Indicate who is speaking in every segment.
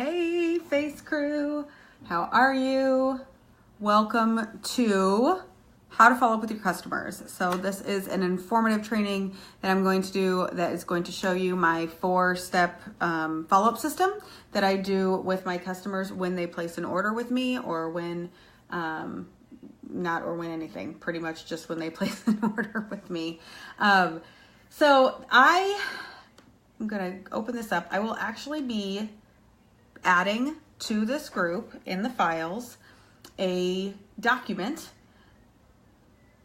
Speaker 1: Hey, Face Crew, how are you? Welcome to How to Follow Up with Your Customers. So this is an informative training that I'm going to do that is going to show you my 4-step follow-up system that I do with my customers when they place an order with me, or when, not or when anything, pretty much just when they place an order with me. So I'm going to open this up. I will actually be adding to this group in the files a document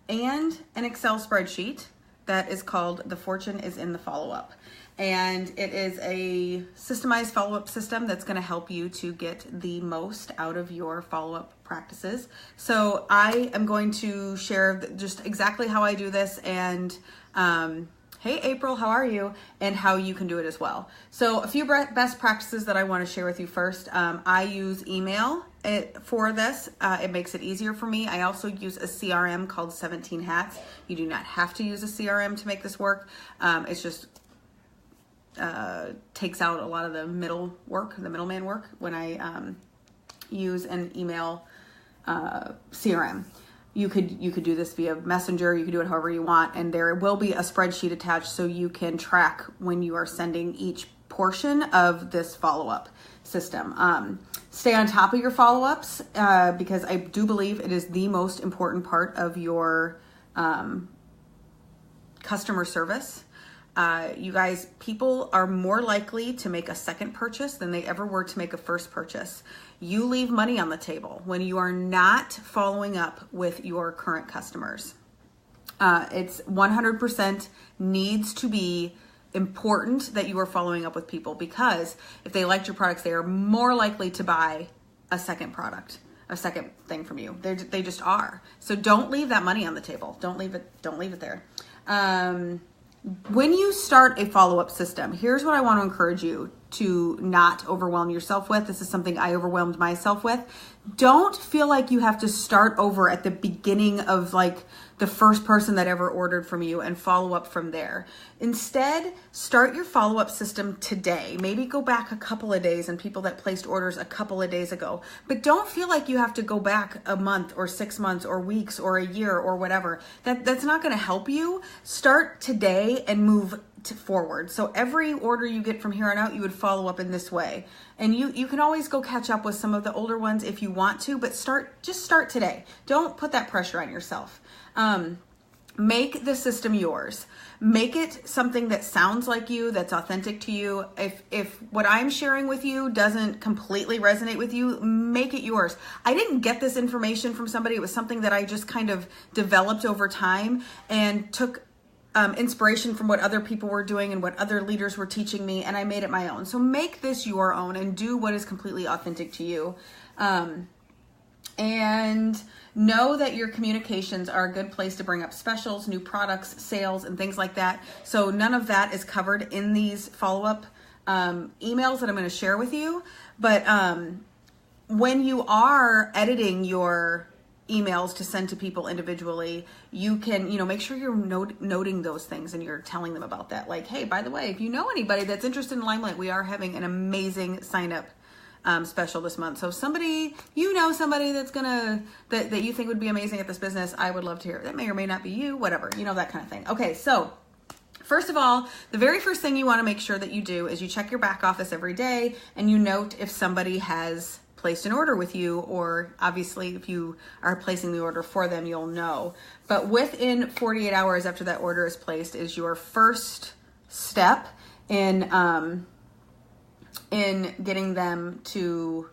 Speaker 1: and an Excel spreadsheet that is called The Fortune is in the Follow-Up. And it is a systemized follow-up system that's going to help you to get the most out of your follow-up practices. So I am going to share just exactly how I do this, and hey April, how are you? And how you can do it as well. So a few best practices that I want to share with you first. I use email for this. It makes it easier for me. I also use a CRM called 17 Hats. You do not have to use a CRM to make this work. It's just takes out a lot of the middleman work when I use an email CRM. You could do this via Messenger. You can do it however you want, and there will be a spreadsheet attached so you can track when you are sending each portion of this follow-up system. Stay on top of your follow-ups because I do believe it is the most important part of your customer service. You guys, people are more likely to make a second purchase than they ever were to make a first purchase. You leave money on the table when you are not following up with your current customers. It's 100% needs to be important that you are following up with people, because if they liked your products, they are more likely to buy a second product, a second thing from you. They just are. So don't leave that money on the table. Don't leave it there. When you start a follow-up system, here's what I want to encourage you to not overwhelm yourself with. This is something I overwhelmed myself with. Don't feel like you have to start over at the beginning of like the first person that ever ordered from you and follow up from there. Instead, start your follow-up system today. Maybe go back a couple of days and people that placed orders a couple of days ago. But don't feel like you have to go back a month or 6 months or weeks or a year or whatever. That's not going to help you. Start today and move forward. So every order you get from here on out, you would follow up in this way. And you can always go catch up with some of the older ones if you want to, but just start today. Don't put that pressure on yourself. Make the system yours. Make it something that sounds like you, that's authentic to you. If what I'm sharing with you doesn't completely resonate with you, make it yours. I didn't get this information from somebody. It was something that I just kind of developed over time and took inspiration from what other people were doing and what other leaders were teaching me, and I made it my own. So make this your own and do what is completely authentic to you. And know that your communications are a good place to bring up specials, new products, sales, and things like that. So none of that is covered in these follow-up emails that I'm going to share with you. But when you are editing your emails to send to people individually, you can, make sure you're noting those things and you're telling them about that. Like, hey, by the way, if you know anybody that's interested in Limelight, we are having an amazing sign up special this month. So somebody that's that you think would be amazing at this business, I would love to hear. That may or may not be you, whatever, that kind of thing. Okay, so first of all, the very first thing you want to make sure that you do is you check your back office every day and you note if somebody has placed an order with you, or obviously if you are placing the order for them, you'll know. But within 48 hours after that order is placed is your first step in getting them to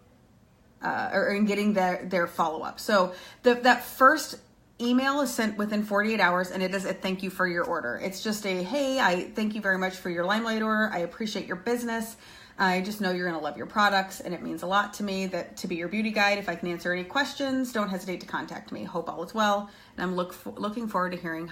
Speaker 1: or in getting their follow-up. So that first email is sent within 48 hours, and it is a thank you for your order. It's just a, hey, I thank you very much for your Limelight order. I appreciate your business. I just know you're going to love your products, and it means a lot to me to be your beauty guide. If I can answer any questions, don't hesitate to contact me. Hope all is well, and I'm looking forward to hearing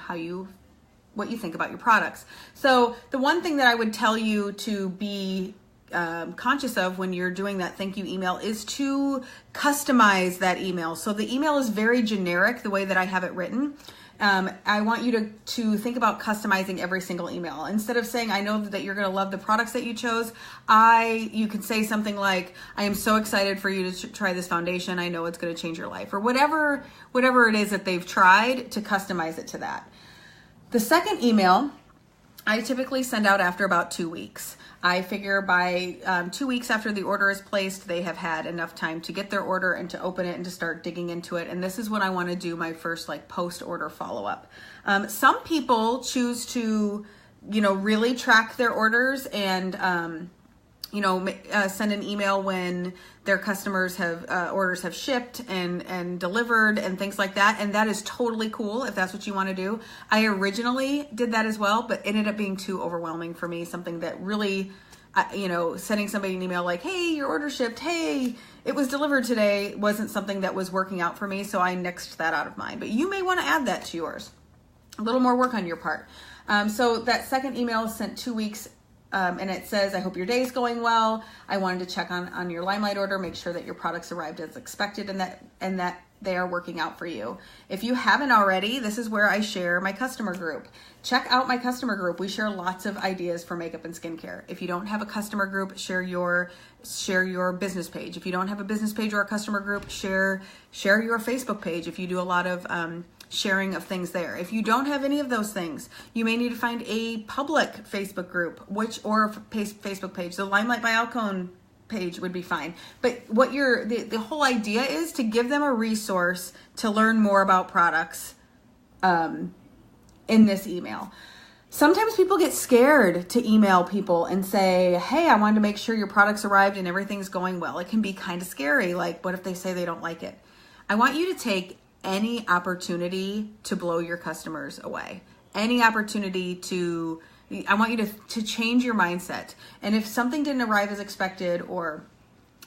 Speaker 1: what you think about your products. So the one thing that I would tell you to be conscious of when you're doing that thank you email is to customize that email. So the email is very generic the way that I have it written. I want you to think about customizing every single email. Instead of saying, I know that you're going to love the products that you chose, you can say something like, I am so excited for you to try this foundation. I know it's going to change your life, or whatever it is that they've tried, to customize it to that. The second email, I typically send out after about 2 weeks. I figure by 2 weeks after the order is placed, they have had enough time to get their order and to open it and to start digging into it. And this is when I want to do my first post-order follow-up. Some people choose to, really track their orders and, send an email when their customers have orders have shipped and delivered and things like that. And that is totally cool if that's what you want to do. I originally did that as well, but it ended up being too overwhelming for me. Something that really, sending somebody an email like, hey, your order shipped. Hey, it was delivered today, wasn't something that was working out for me. So I nixed that out of mine. But you may want to add that to yours. A little more work on your part. So that second email is sent 2 weeks. And it says, I hope your day is going well. I wanted to check on your Limelight order, make sure that your products arrived as expected and that they are working out for you. If you haven't already, this is where I share my customer group. Check out my customer group. We share lots of ideas for makeup and skincare. If you don't have a customer group, share your business page. If you don't have a business page or a customer group, share your Facebook page. If you do a lot of sharing of things there. If you don't have any of those things, you may need to find a public Facebook group, or a Facebook page. The Limelight by Alcone page would be fine. But what the whole idea is to give them a resource to learn more about products in this email. Sometimes people get scared to email people and say, hey, I wanted to make sure your products arrived and everything's going well. It can be kind of scary. Like, what if they say they don't like it? I want you to take any opportunity to blow your customers away. Any opportunity I want you to change your mindset. And if something didn't arrive as expected or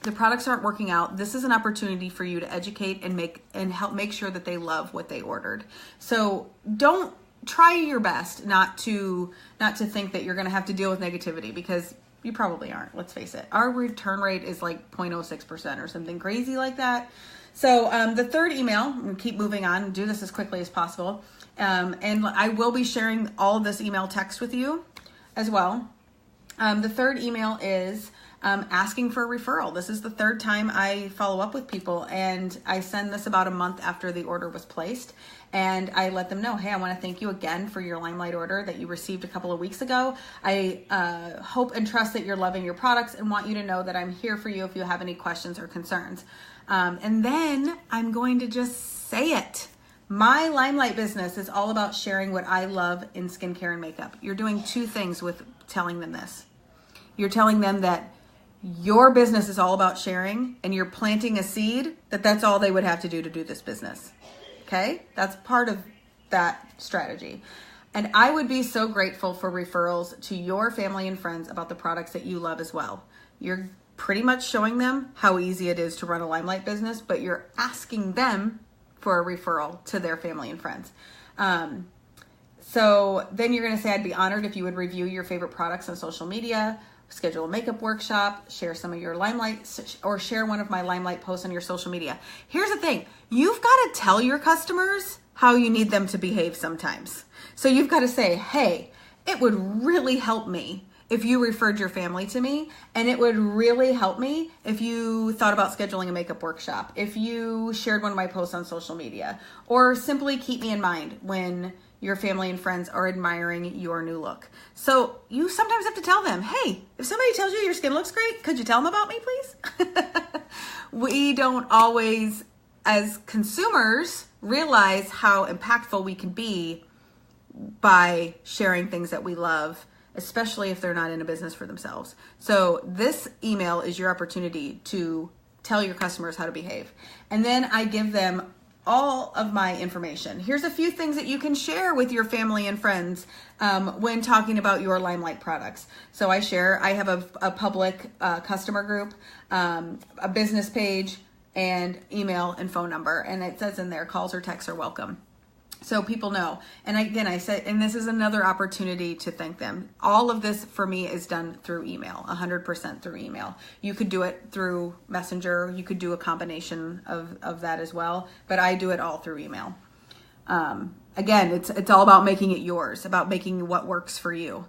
Speaker 1: the products aren't working out, this is an opportunity for you to educate and help make sure that they love what they ordered. So don't try your best not to think that you're going to have to deal with negativity, because you probably aren't. Let's face it. Our return rate is like 0.06% or something crazy like that. So the third email, I'm going to keep moving on and do this as quickly as possible. And I will be sharing all of this email text with you as well. The third email is asking for a referral. This is the third time I follow up with people, and I send this about a month after the order was placed. And I let them know, hey, I want to thank you again for your Limelight order that you received a couple of weeks ago. I hope and trust that you're loving your products and want you to know that I'm here for you if you have any questions or concerns. And then I'm going to just say it. My Limelight business is all about sharing what I love in skincare and makeup. You're doing two things with telling them this. You're telling them that your business is all about sharing, and you're planting a seed that's all they would have to do this business. Okay? That's part of that strategy. And I would be so grateful for referrals to your family and friends about the products that you love as well. You're pretty much showing them how easy it is to run a Limelight business, but you're asking them for a referral to their family and friends. So then you're going to say, I'd be honored if you would review your favorite products on social media, schedule a makeup workshop, share some of your Limelight, or share one of my Limelight posts on your social media. Here's the thing. You've got to tell your customers how you need them to behave sometimes. So you've got to say, hey, it would really help me if you referred your family to me, and it would really help me if you thought about scheduling a makeup workshop, if you shared one of my posts on social media, or simply keep me in mind when your family and friends are admiring your new look. So you sometimes have to tell them, hey, if somebody tells you your skin looks great, could you tell them about me, please? We don't always, as consumers, realize how impactful we can be by sharing things that we love, especially if they're not in a business for themselves. So this email is your opportunity to tell your customers how to behave. And then I give them all of my information. Here's a few things that you can share with your family and friends when talking about your Limelight products. So I have a public customer group, a business page, and email and phone number. And it says in there, calls or texts are welcome. So people know. And again, I said, and this is another opportunity to thank them. All of this for me is done through email, 100% through email. You could do it through Messenger. You could do a combination of that as well, but I do it all through email. again, it's all about making it yours, about making what works for you.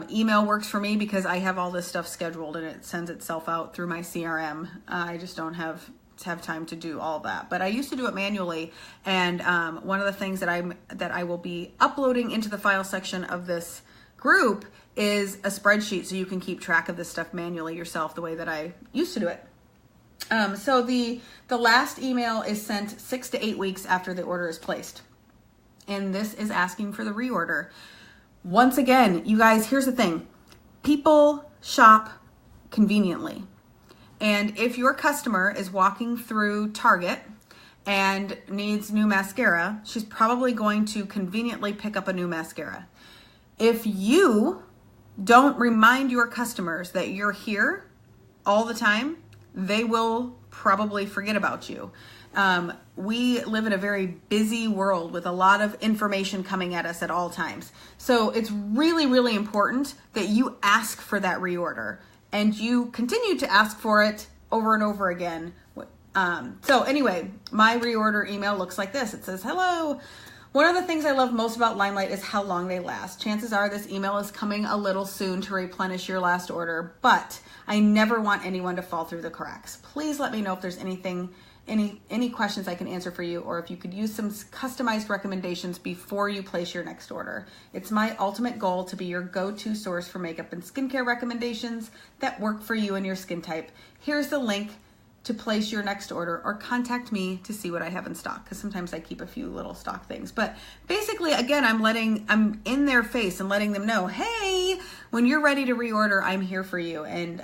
Speaker 1: Email works for me because I have all this stuff scheduled and it sends itself out through my CRM. I just don't have time to do all that, but I used to do it manually. And one of the things that I will be uploading into the file section of this group is a spreadsheet, so you can keep track of this stuff manually yourself the way that I used to do it. So the last email is sent 6 to 8 weeks after the order is placed, and this is asking for the reorder. Once again, you guys, here's the thing: people shop conveniently. And if your customer is walking through Target and needs new mascara, she's probably going to conveniently pick up a new mascara. If you don't remind your customers that you're here all the time, they will probably forget about you. We live in a very busy world with a lot of information coming at us at all times. So it's really, really important that you ask for that reorder. And you continue to ask for it over and over again. So anyway, my reorder email looks like this. It says, hello. One of the things I love most about Limelight is how long they last. Chances are this email is coming a little soon to replenish your last order, but I never want anyone to fall through the cracks. Please let me know if there's any questions I can answer for you, or if you could use some customized recommendations before you place your next order. It's my ultimate goal to be your go-to source for makeup and skincare recommendations that work for you and your skin type. Here's the link to place your next order, or contact me to see what I have in stock, because sometimes I keep a few little stock things. But basically, again, I'm in their face and letting them know, hey, when you're ready to reorder, I'm here for you. And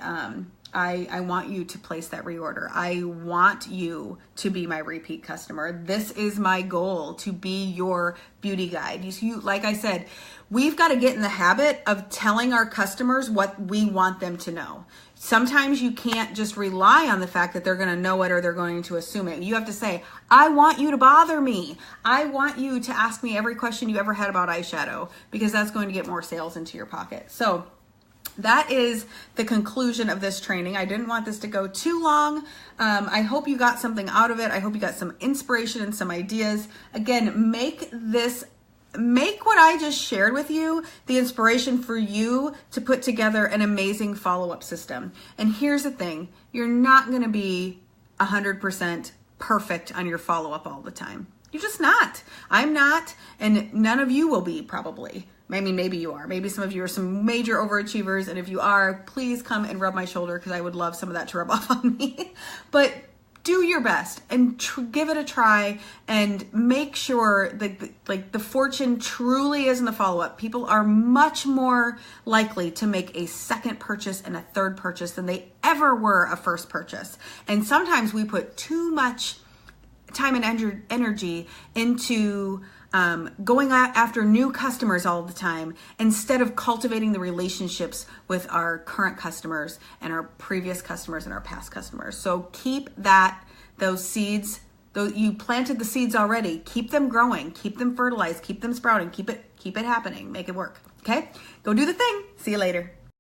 Speaker 1: I want you to place that reorder. I want you to be my repeat customer. This is my goal, to be your beauty guide. Like I said, we've got to get in the habit of telling our customers what we want them to know. Sometimes you can't just rely on the fact that they're going to know it or they're going to assume it. You have to say, I want you to bother me. I want you to ask me every question you ever had about eyeshadow, because that's going to get more sales into your pocket. So that is the conclusion of this training. I didn't want this to go too long. I hope you got something out of it. I hope you got some inspiration and some ideas. Again, make what I just shared with you the inspiration for you to put together an amazing follow-up system. And here's the thing: you're not going to be 100% perfect on your follow-up all the time. You're just not. I'm not, and none of you will be, probably. I mean, maybe you are. Maybe some of you are some major overachievers, and if you are, please come and rub my shoulder, because I would love some of that to rub off on me. But do your best and give it a try, and make sure that the fortune truly is in the follow-up. People are much more likely to make a second purchase and a third purchase than they ever were a first purchase. And sometimes we put too much time and energy into going after new customers all the time, instead of cultivating the relationships with our current customers and our previous customers and our past customers. So keep those seeds, though you planted the seeds already, keep them growing, keep them fertilized, keep them sprouting, keep it happening, make it work. Okay? Go do the thing. See you later.